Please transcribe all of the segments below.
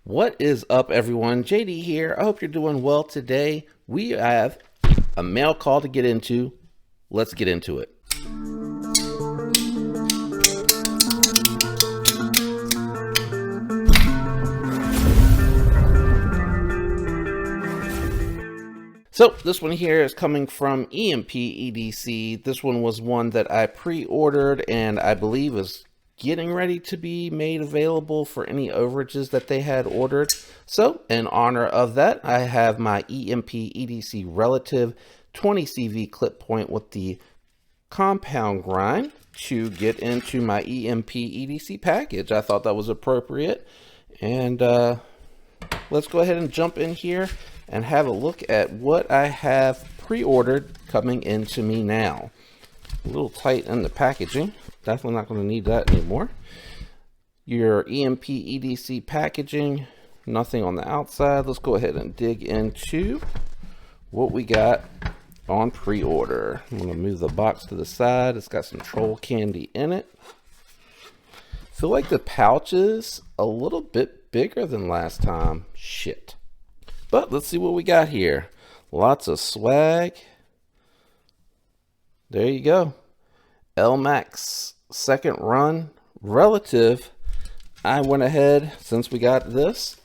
What is up, everyone? JD here. I hope you're doing well today. We have a mail call to get into. Let's get into it. So this one here is coming from EMP EDC. This one was one that I pre-ordered and I believe is getting ready to be made available for any overages that they had ordered. So in honor of that, I have my EMP EDC Relative 20 CV clip point with the compound grind to get into my EMP EDC package. I thought that was appropriate. And let's go ahead and jump in here and have a look at what I have pre-ordered coming into me now. A little tight in the packaging. Definitely not going to need that anymore. Your EMP EDC packaging, nothing on the outside. Let's go ahead and dig into what we got on pre-order. I'm going to move the box to the side. It's got some troll candy in it. Feel like the pouch is a little bit bigger than last time. Shit. But let's see what we got here. Lots of swag. There you go. LMAX second run relative. I went ahead, since we got this,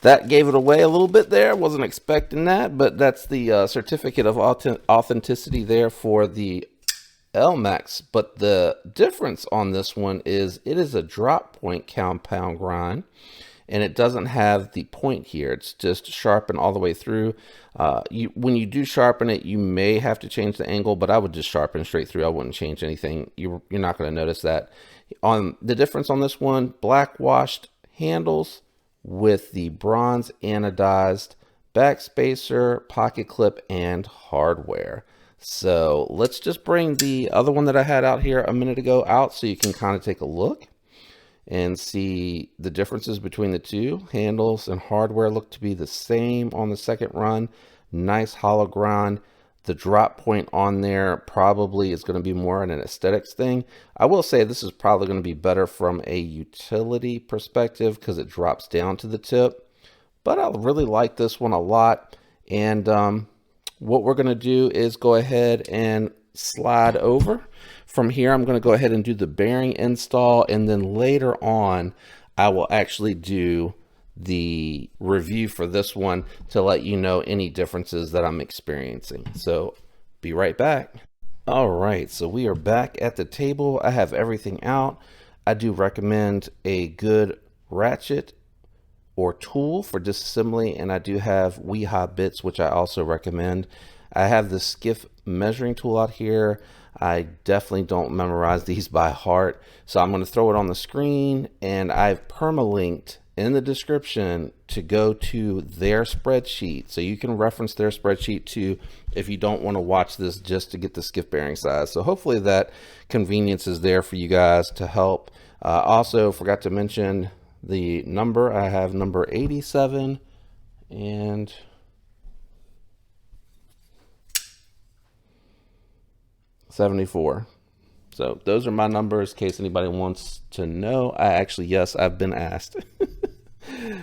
that gave it away a little bit there. Wasn't expecting that, but that's the certificate of authenticity there for the LMAX. But the difference on this one is it is a drop point compound grind. And it doesn't have the point here. It's just sharpened all the way through. When you do sharpen it, you may have to change the angle, but I would just sharpen straight through. I wouldn't change anything. You're not going to notice that. On the difference on this one, black washed handles with the bronze anodized backspacer, pocket clip, and hardware. So let's just bring the other one that I had out here a minute ago out so you can kind of take a look and see the differences between the two. Handles and hardware look to be the same on the second run. Nice hollow grind. The drop point on there probably is going to be more an aesthetics thing. I will say this is probably going to be better from a utility perspective because it drops down to the tip. But I really like this one a lot. And what we're going to do is go ahead and slide over. From here, I'm going to go ahead and do the bearing install, and then later on, I will actually do the review for this one to let you know any differences that I'm experiencing. So be right back. All right, so we are back at the table. I have everything out. I do recommend a good ratchet or tool for disassembly, and I do have Weeha bits, which I also recommend. I have the skiff measuring tool out here. I definitely don't memorize these by heart, so I'm going to throw it on the screen, and I've permalinked in the description to go to their spreadsheet, so you can reference their spreadsheet too if you don't want to watch this just to get the skiff bearing size. So hopefully that convenience is there for you guys to help. Also forgot to mention the number. I have number 87 and 74. So those are my numbers in case anybody wants to know. Yes, I've been asked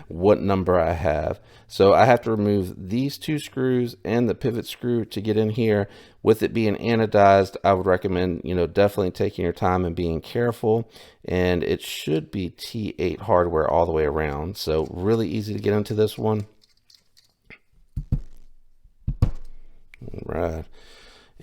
what number I have. So I have to remove these two screws and the pivot screw to get in here. With it being anodized, I would recommend, definitely taking your time and being careful. And it should be T8 hardware all the way around. So really easy to get into this one. All right.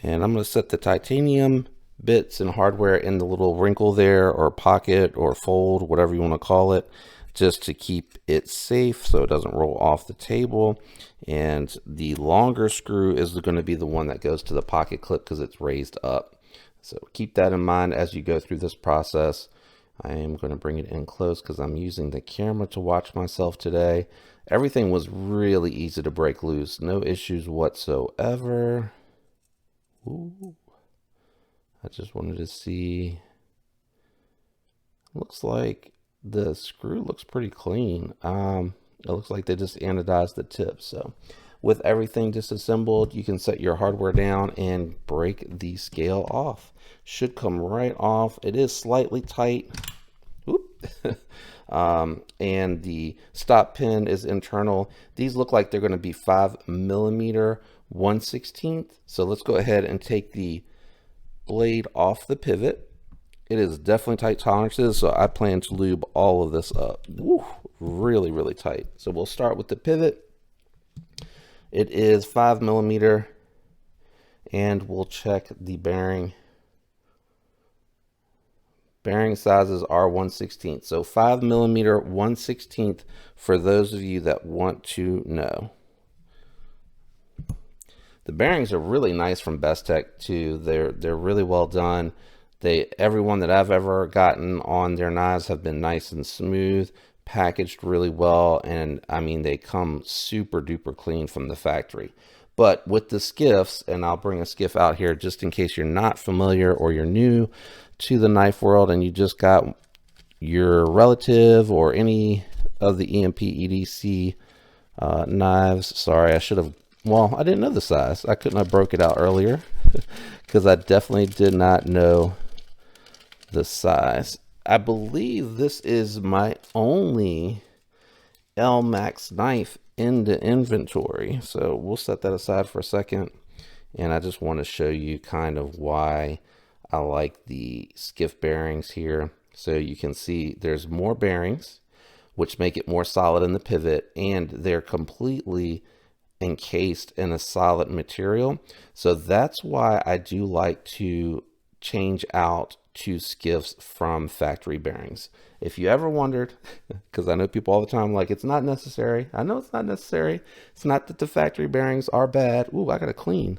And I'm going to set the titanium bits and hardware in the little wrinkle there, or pocket or fold, whatever you want to call it, just to keep it safe so it doesn't roll off the table. And the longer screw is going to be the one that goes to the pocket clip because it's raised up. So keep that in mind as you go through this process. I am going to bring it in close because I'm using the camera to watch myself today. Everything was really easy to break loose. No issues whatsoever. Ooh, I just wanted to see. Looks like the screw looks pretty clean. It looks like they just anodized the tip. So with everything disassembled, you can set your hardware down and break the scale off. Should come right off. It is slightly tight. Oop. and the stop pin is internal. These look like they're going to be 5mm 1/16. So let's go ahead and take the blade off the pivot. It is definitely tight tolerances, so I plan to lube all of this up. Woo, really, really tight. So we'll start with the pivot. It is 5mm, and we'll check the bearing. Bearing sizes are 1/16, so 5mm 1/16 for those of you that want to know. The bearings are really nice from Bestech too. They're really well done. Every one that I've ever gotten on their knives have been nice and smooth, packaged really well, and I mean they come super duper clean from the factory. But with the skiffs, and I'll bring a skiff out here just in case you're not familiar or you're new to the knife world and you just got your relative or any of the EMP EDC knives. Sorry, I should have, well, I didn't know the size. I couldn't have broke it out earlier because I definitely did not know the size. I believe this is my only Elmax knife in the inventory, so we'll set that aside for a second. And I just want to show you kind of why I like the skiff bearings here. So you can see there's more bearings, which make it more solid in the pivot, and they're completely encased in a solid material. So that's why I do like to change out to skiffs from factory bearings. If you ever wondered, because I know people all the time like, it's not necessary. I know it's not necessary. It's not that the factory bearings are bad. Ooh, I gotta clean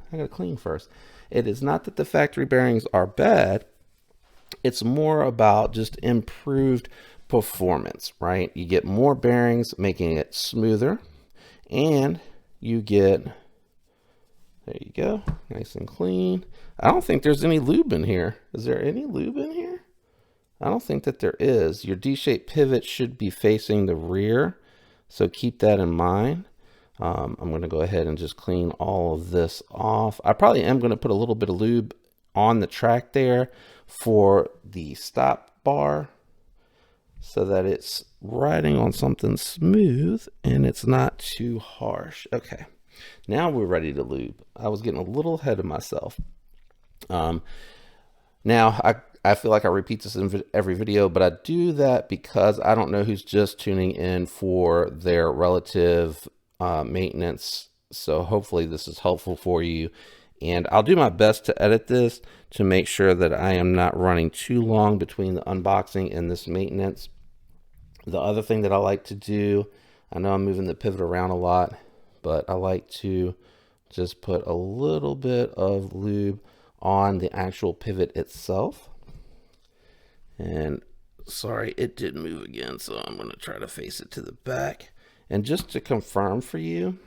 first. It is not that the factory bearings are bad. It's more about just improved performance, right? You get more bearings, making it smoother, and you get, there you go, nice and clean. I don't think there's any lube in here. Is there any lube in here? I don't think that there is. Your D-shaped pivot should be facing the rear, so keep that in mind. I'm going to go ahead and just clean all of this off. I probably am going to put a little bit of lube on the track there for the stop bar so that it's riding on something smooth and it's not too harsh. Okay, now we're ready to lube. I was getting a little ahead of myself. Now I feel like I repeat this in every video, but I do that because I don't know who's just tuning in for their relative maintenance. So hopefully this is helpful for you. And I'll do my best to edit this to make sure that I am not running too long between the unboxing and this maintenance. The other thing that I like to do, I know I'm moving the pivot around a lot, but I like to just put a little bit of lube on the actual pivot itself. And sorry, it did move again, so I'm going to try to face it to the back. And just to confirm for you,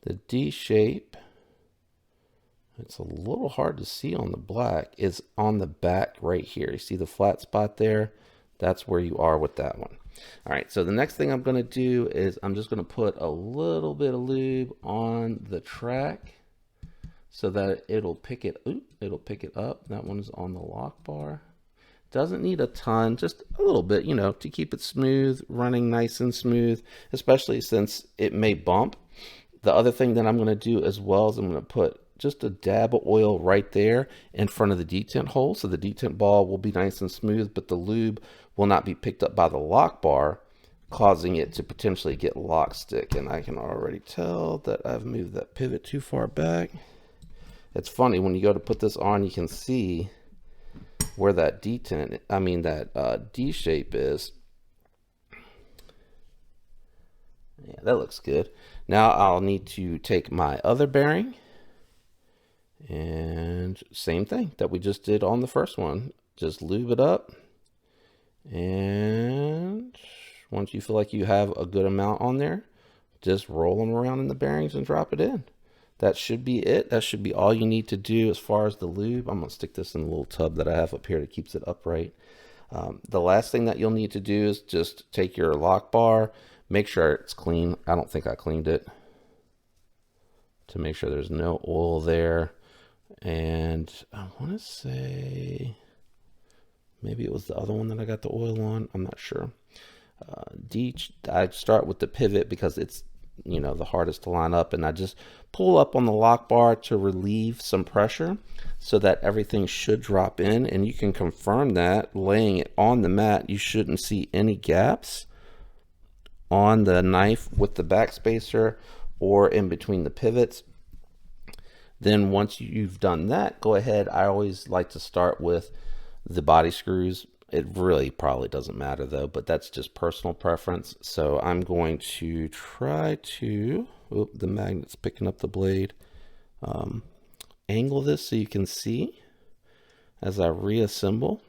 the D shape, it's a little hard to see on the black, is on the back right here. You see the flat spot there? That's where you are with that one. All right, so the next thing I'm going to do is I'm just going to put a little bit of lube on the track so that it'll pick it up. That one's on the lock bar. Doesn't need a ton, just a little bit, you know, to keep it smooth, running nice and smooth, especially since it may bump. The other thing that I'm going to do as well is I'm going to put just a dab of oil right there in front of the detent hole. So the detent ball will be nice and smooth, but the lube will not be picked up by the lock bar, causing it to potentially get lock stick. And I can already tell that I've moved that pivot too far back. It's funny, when you go to put this on, you can see where that detent, I mean that D shape is. Yeah, that looks good. Now I'll need to take my other bearing and same thing that we just did on the first one. Just lube it up. And once you feel like you have a good amount on there, just roll them around in the bearings and drop it in. That should be it. That should be all you need to do as far as the lube. I'm going to stick this in a little tub that I have up here that keeps it upright. The last thing that you'll need to do is just take your lock bar, make sure it's clean. I don't think I cleaned it, to make sure there's no oil there. And I want to say Maybe it was the other one that I got the oil on. I'm not sure. I start with the pivot because it's, you know, the hardest to line up, and I just pull up on the lock bar to relieve some pressure so that everything should drop in. And you can confirm that laying it on the mat. You shouldn't see any gaps on the knife with the backspacer or in between the pivots. Then once you've done that, go ahead. I always like to start with the body screws. It really probably doesn't matter though, but that's just personal preference. So I'm going to try to, the magnet's picking up the blade, angle this so you can see as I reassemble.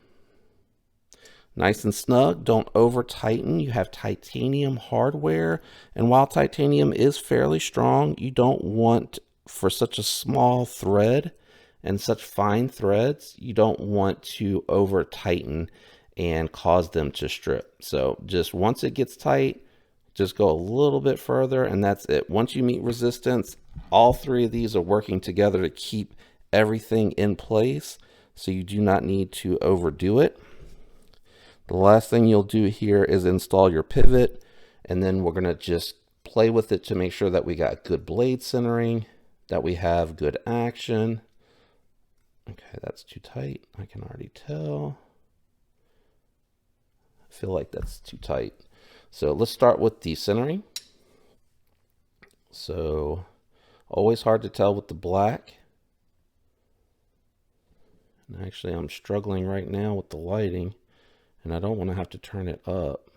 Nice and snug, don't over tighten. You have titanium hardware, and while titanium is fairly strong, you don't want, for such a small thread and such fine threads, you don't want to over tighten and cause them to strip. So just once it gets tight, just go a little bit further, and that's it. Once you meet resistance, all three of these are working together to keep everything in place, so you do not need to overdo it. The last thing you'll do here is install your pivot, and then we're gonna just play with it to make sure that we got good blade centering, that we have good action. Okay, that's too tight, I can already tell. I feel like that's too tight. So let's start with the centering. So always hard to tell with the black. And actually I'm struggling right now with the lighting, and I don't want to have to turn it up.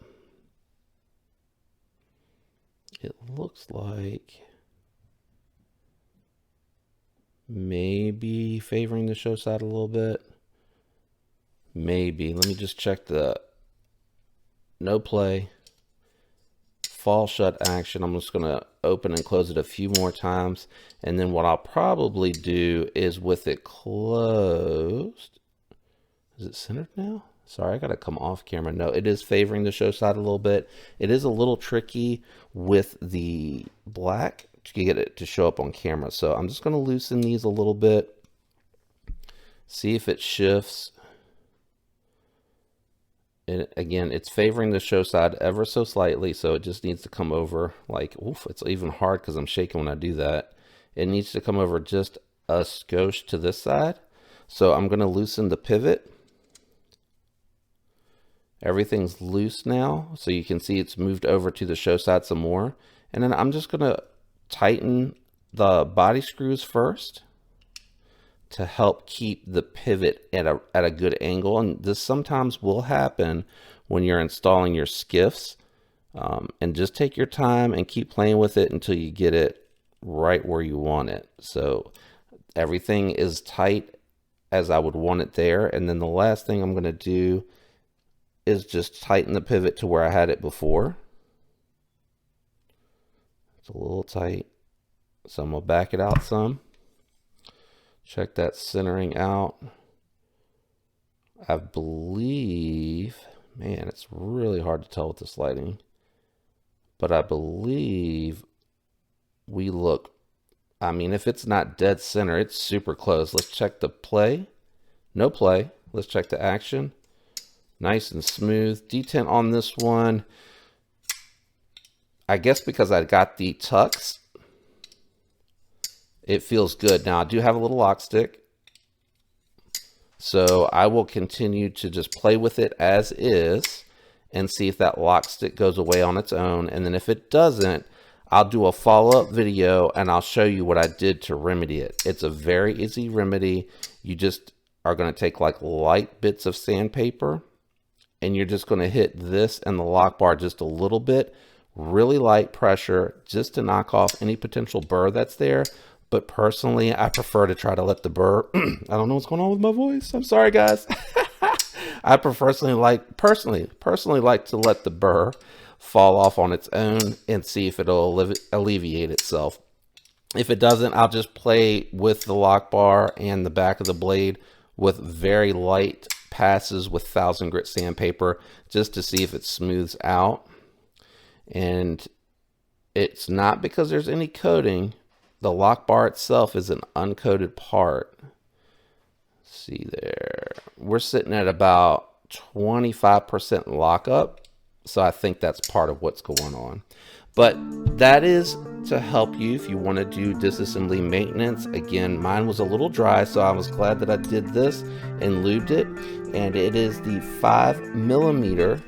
It looks like maybe favoring the show side a little bit. Maybe. Let me just check the no play, fall shut action. I'm just going to open and close it a few more times. And then what I'll probably do is with it closed. Is it centered now? Sorry, I got to come off camera. No, it is favoring the show side a little bit. It is a little tricky with the black to get it to show up on camera. So I'm just going to loosen these a little bit. See if it shifts. And again, it's favoring the show side ever so slightly, so it just needs to come over like, oof, it's even hard because I'm shaking when I do that. It needs to come over just a skosh to this side. So I'm going to loosen the pivot. Everything's loose now, so you can see it's moved over to the show side some more. And then I'm just going to tighten the body screws first to help keep the pivot at a good angle. And this sometimes will happen when you're installing your skiffs. And just take your time and keep playing with it until you get it right where you want it. So everything is tight as I would want it there. And then the last thing I'm going to do is just tighten the pivot to where I had it before. It's a little tight, so I'm going to back it out some. Check that centering out. I believe, man, it's really hard to tell with this lighting, but I believe we look, I mean, if it's not dead center, it's super close. Let's check the play. No play. Let's check the action. Nice and smooth. Detent on this one, I guess because I got the tucks, it feels good. Now I do have a little lock stick, so I will continue to just play with it as is and see if that lock stick goes away on its own. And then if it doesn't, I'll do a follow-up video and I'll show you what I did to remedy it. It's a very easy remedy. You just are going to take like light bits of sandpaper, and you're just going to hit this and the lock bar just a little bit, really light pressure, just to knock off any potential burr that's there. But personally, I prefer to try to let the burr, I don't know what's going on with my voice. I'm sorry, guys. I personally like to let the burr fall off on its own and see if it'll alleviate itself. If it doesn't, I'll just play with the lock bar and the back of the blade with very light passes with 1000 grit sandpaper just to see if it smooths out. And it's not because there's any coating. The lock bar itself is an uncoated part. Let's see there. We're sitting at about 25% lockup. So I think that's part of what's going on. But that is to help you if you want to do disassembly maintenance. Again, mine was a little dry, so I was glad that I did this and lubed it. And it is the 5mm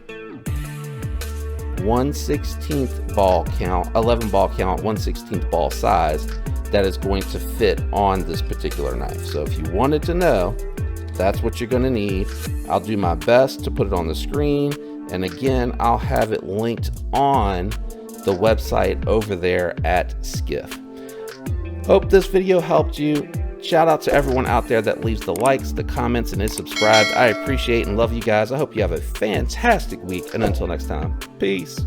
1/16 ball count, 11 ball count, 1/16 ball size that is going to fit on this particular knife. So if you wanted to know, that's what you're going to need. I'll do my best to put it on the screen. And again, I'll have it linked on the website over there at Skiff. Hope this video helped you. Shout out to everyone out there that leaves the likes, the comments, and is subscribed. I appreciate and love you guys. I hope you have a fantastic week. And until next time, peace.